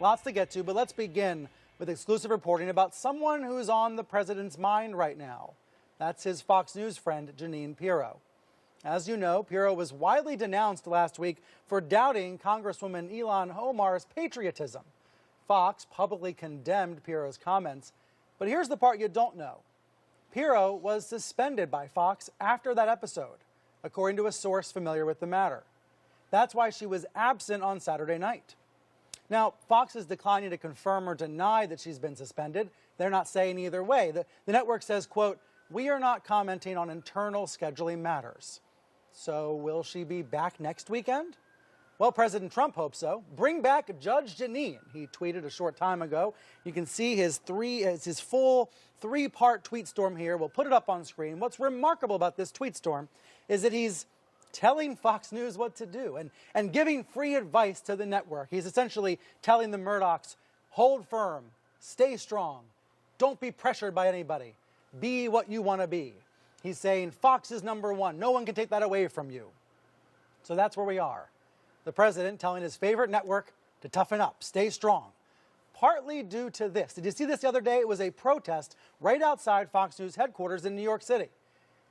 Lots to get to, but let's begin with exclusive reporting about someone who's on the president's mind right now. That's his Fox News friend, Jeanine Pirro. As you know, Pirro was widely denounced last week for doubting Congresswoman Ilhan Omar's patriotism. Fox publicly condemned Pirro's comments, but here's the part you don't know. Pirro was suspended by Fox after that episode, according to a source familiar with the matter. That's why she was absent on Saturday night. Now, Fox is declining to confirm or deny that she's been suspended. They're not saying either way. The network says, quote, "We are not commenting on internal scheduling matters." So will she be back next weekend? Well, President Trump hopes so. Bring back Judge Jeanine, he tweeted a short time ago. You can see his full three-part tweet storm here. We'll put it up on screen. What's remarkable about this tweet storm is that he's telling Fox News what to do and giving free advice to the network. He's essentially telling the Murdochs, hold firm, stay strong, don't be pressured by anybody, be what you want to be. He's saying Fox is number one. No one can take that away from you. So that's where we are. The president telling his favorite network to toughen up, stay strong. Partly due to this. Did you see this the other day? It was a protest right outside Fox News headquarters in New York City.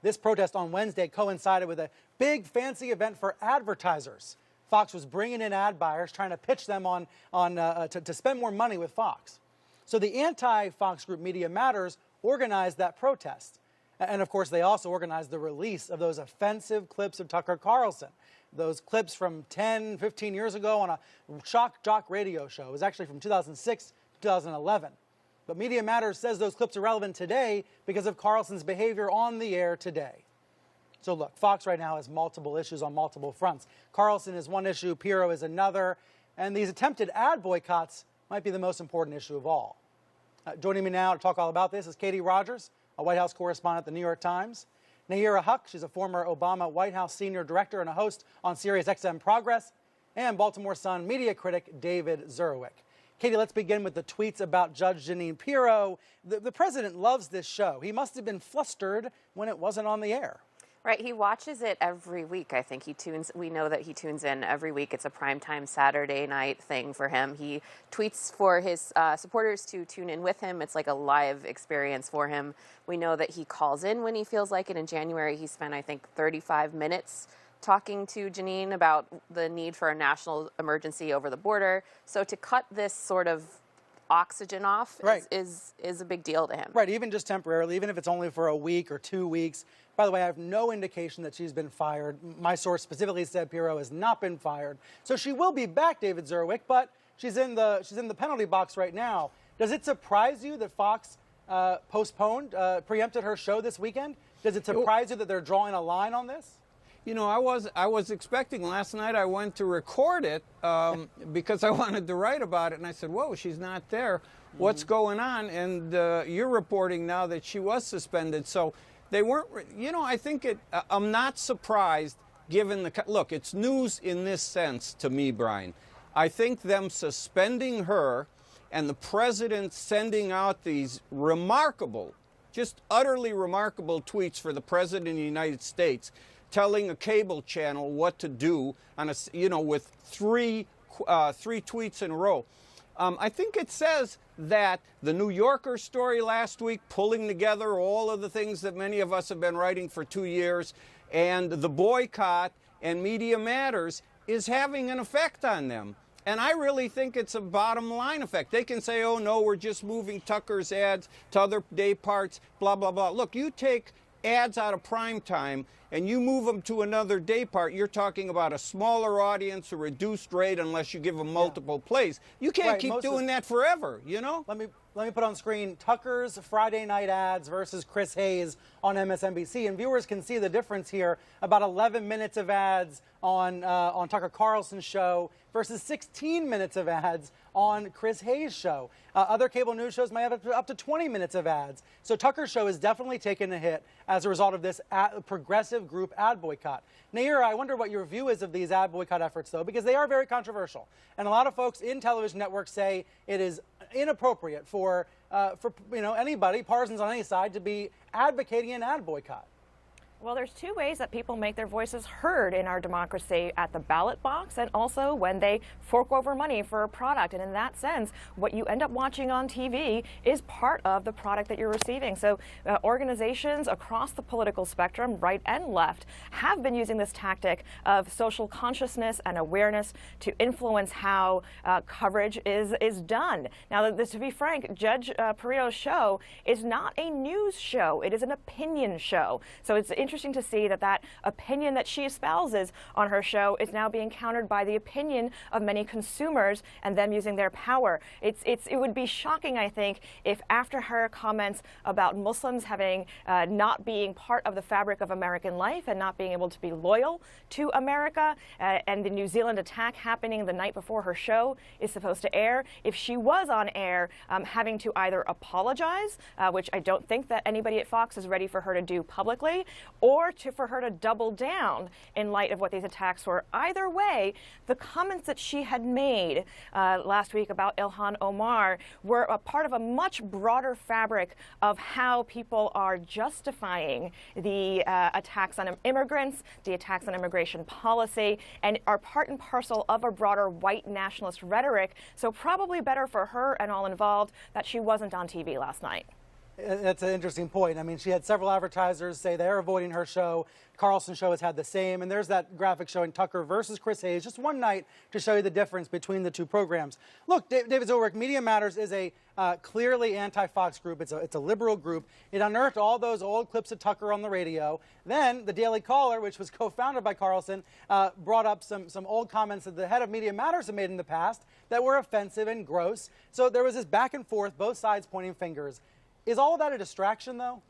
This protest on Wednesday coincided with a big fancy event for advertisers. Fox was bringing in ad buyers, trying to pitch them to spend more money with Fox. So the anti-Fox group Media Matters organized that protest. And of course, they also organized the release of those offensive clips of Tucker Carlson. Those clips from 10, 15 years ago on a shock jock radio show. It was actually from 2006 to 2011. But Media Matters says those clips are relevant today because of Carlson's behavior on the air today. So look, Fox right now has multiple issues on multiple fronts. Carlson is one issue, Pirro is another, and these attempted ad boycotts might be the most important issue of all. Joining me now to talk all about this is Katie Rogers, a White House correspondent at the New York Times. Nayyera, she's a former Obama White House senior director and a host on Sirius XM Progress, and Baltimore Sun media critic David Zurawik. Katie, let's begin with the tweets about Judge Jeanine Pirro. The president loves this show. He must have been flustered when it wasn't on the air. Right, he watches it every week. I think we know that he tunes in every week. It's a primetime Saturday night thing for him. He tweets for his supporters to tune in with him. It's like a live experience for him. We know that he calls in when he feels like it. In January, he spent, I think, 35 minutes talking to Jeanine about the need for a national emergency over the border. So to cut this sort of oxygen off is a big deal to him. Right, even just temporarily, even if it's only for a week or 2 weeks. By the way, I have no indication that she's been fired. My source specifically said Pirro has not been fired. So she will be back, David Zurawik, but she's in the penalty box right now. Does it surprise you that Fox preempted her show this weekend? Does it surprise you that they're drawing a line on this? You know, I was expecting last night. I went to record it because I wanted to write about it, and I said, "Whoa, she's not there. What's going on?" And you're reporting now that she was suspended. So they weren't. You know, I think I'm not surprised given the look. It's news in this sense to me, Brian. I think them suspending her and the president sending out these remarkable, just utterly remarkable tweets for the president of the United States, telling a cable channel what to do on with three tweets in a row. I think it says that the New Yorker story last week, pulling together all of the things that many of us have been writing for 2 years, and the boycott and Media Matters is having an effect on them. And I really think it's a bottom line effect. They can say, oh no, we're just moving Tucker's ads to other day parts, blah, blah, blah. Look, you take ads out of prime time and you move them to another day part, you're talking about a smaller audience, a reduced rate unless you give them multiple plays. You can't keep doing that forever, you know? Let me put on screen Tucker's Friday night ads versus Chris Hayes on MSNBC, and viewers can see the difference here. About 11 minutes of ads on Tucker Carlson's show versus 16 minutes of ads on Chris Hayes' show. Other cable news shows may have up to 20 minutes of ads. So Tucker's show has definitely taken a hit as a result of this progressive group ad boycott. Nayyera, I wonder what your view is of these ad boycott efforts, though, because they are very controversial. And a lot of folks in television networks say it is inappropriate for anybody, partisans on any side, to be advocating an ad boycott. Well, there's two ways that people make their voices heard in our democracy: at the ballot box and also when they fork over money for a product. And in that sense, what you end up watching on TV is part of the product that you're receiving. So organizations across the political spectrum, right and left, have been using this tactic of social consciousness and awareness to influence how coverage is done. Now, to be frank, Judge Pirro's show is not a news show. It is an opinion show. So it's interesting to see that opinion that she espouses on her show is now being countered by the opinion of many consumers and them using their power. It would be shocking, I think, if after her comments about Muslims having not being part of the fabric of American life and not being able to be loyal to America, and the New Zealand attack happening the night before her show is supposed to air, if she was on air having to either apologize, which I don't think that anybody at Fox is ready for her to do publicly, or for her to double down in light of what these attacks were. Either way, the comments that she had made last week about Ilhan Omar were a part of a much broader fabric of how people are justifying the attacks on immigrants, the attacks on immigration policy, and are part and parcel of a broader white nationalist rhetoric. So probably better for her and all involved that she wasn't on TV last night. That's an interesting point. I mean, she had several advertisers say they're avoiding her show. Carlson's show has had the same. And there's that graphic showing Tucker versus Chris Hayes, just one night to show you the difference between the two programs. Look, David Zurawik, Media Matters is a clearly anti-Fox group. It's a liberal group. It unearthed all those old clips of Tucker on the radio. Then the Daily Caller, which was co-founded by Carlson, brought up some old comments that the head of Media Matters had made in the past that were offensive and gross. So there was this back and forth, both sides pointing fingers. Is all of that a distraction, though?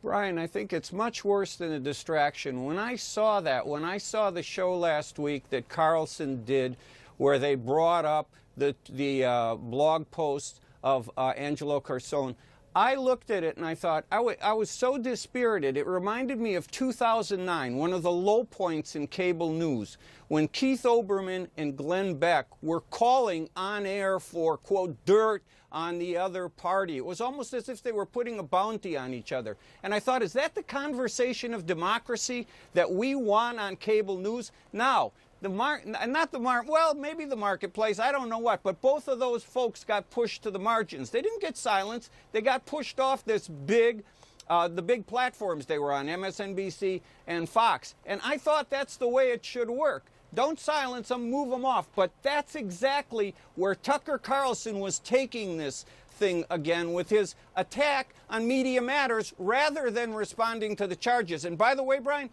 Brian, I think it's much worse than a distraction. When I saw the show last week that Carlson did, where they brought up the blog post of Angelo Carson, I looked at it and I thought, I was so dispirited. It reminded me of 2009, one of the low points in cable news, when Keith Olbermann and Glenn Beck were calling on air for, quote, dirt on the other party. It was almost as if they were putting a bounty on each other. And I thought, is that the conversation of democracy that we want on cable news? Now, well, maybe the marketplace, I don't know what, but both of those folks got pushed to the margins. They didn't get silenced. They got pushed off the big platforms they were on, MSNBC and Fox. And I thought that's the way it should work. Don't silence them, move them off. But that's exactly where Tucker Carlson was taking this thing again with his attack on Media Matters rather than responding to the charges. And by the way, Brian,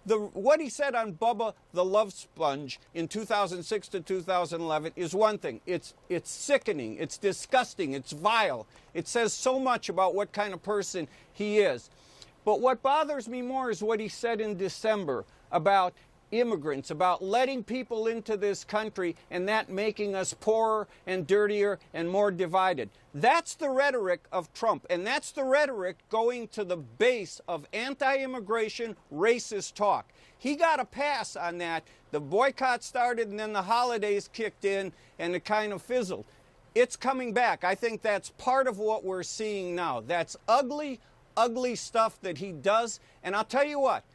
what he said on Bubba the Love Sponge in 2006 to 2011 is one thing. It's sickening, it's disgusting, it's vile. It says so much about what kind of person he is. But what bothers me more is what he said in December about immigrants, about letting people into this country and that making us poorer and dirtier and more divided. That's the rhetoric of Trump, and that's the rhetoric going to the base of anti-immigration, racist talk. He got a pass on that. The boycott started and then the holidays kicked in and it kind of fizzled. It's coming back. I think that's part of what we're seeing now. That's ugly, ugly stuff that he does. And I'll tell you what,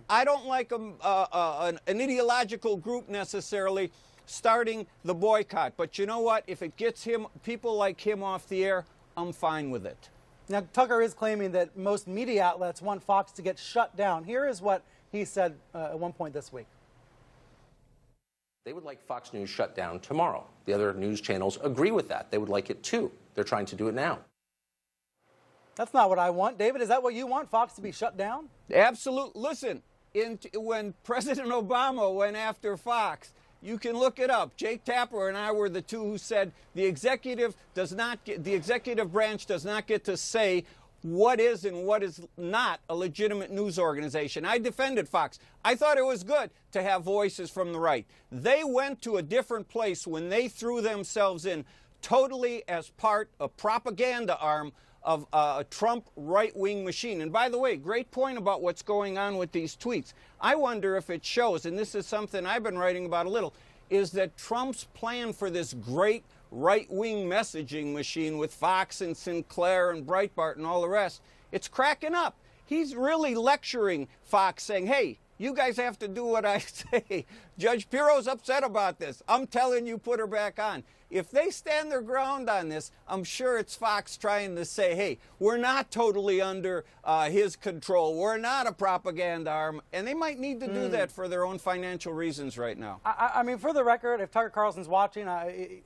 I don't like an ideological group necessarily starting the boycott. But you know what? If it gets people like him off the air, I'm fine with it. Now, Tucker is claiming that most media outlets want Fox to get shut down. Here is what he said at one point this week. They would like Fox News shut down tomorrow. The other news channels agree with that. They would like it too. They're trying to do it now. That's not what I want. David, is that what you want, Fox to be shut down? Absolutely. Listen, when President Obama went after Fox, you can look it up. Jake Tapper and I were the two who said the executive branch does not get to say what is and what is not a legitimate news organization. I defended Fox. I thought it was good to have voices from the right. They went to a different place when they threw themselves in totally as part of propaganda arm of a Trump right-wing machine. And by the way, great point about what's going on with these tweets. I wonder if it shows, and this is something I've been writing about a little, is that Trump's plan for this great right-wing messaging machine with Fox and Sinclair and Breitbart and all the rest, it's cracking up. He's really lecturing Fox, saying, hey, you guys have to do what I say. Judge Pirro's upset about this. I'm telling you, put her back on. If they stand their ground on this, I'm sure it's Fox trying to say, hey, we're not totally under his control. We're not a propaganda arm. And they might need to do that for their own financial reasons right now. I mean, for the record, if Tucker Carlson's watching, I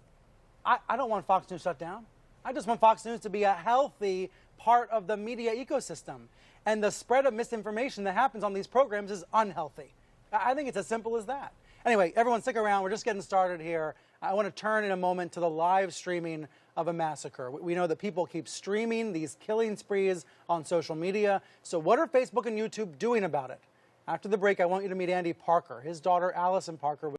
don't want Fox News shut down. I just want Fox News to be a healthy part of the media ecosystem. And the spread of misinformation that happens on these programs is unhealthy. I think it's as simple as that. Anyway, everyone stick around. We're just getting started here. I want to turn in a moment to the live streaming of a massacre. We know that people keep streaming these killing sprees on social media. So what are Facebook and YouTube doing about it? After the break, I want you to meet Andy Parker. His daughter, Allison Parker,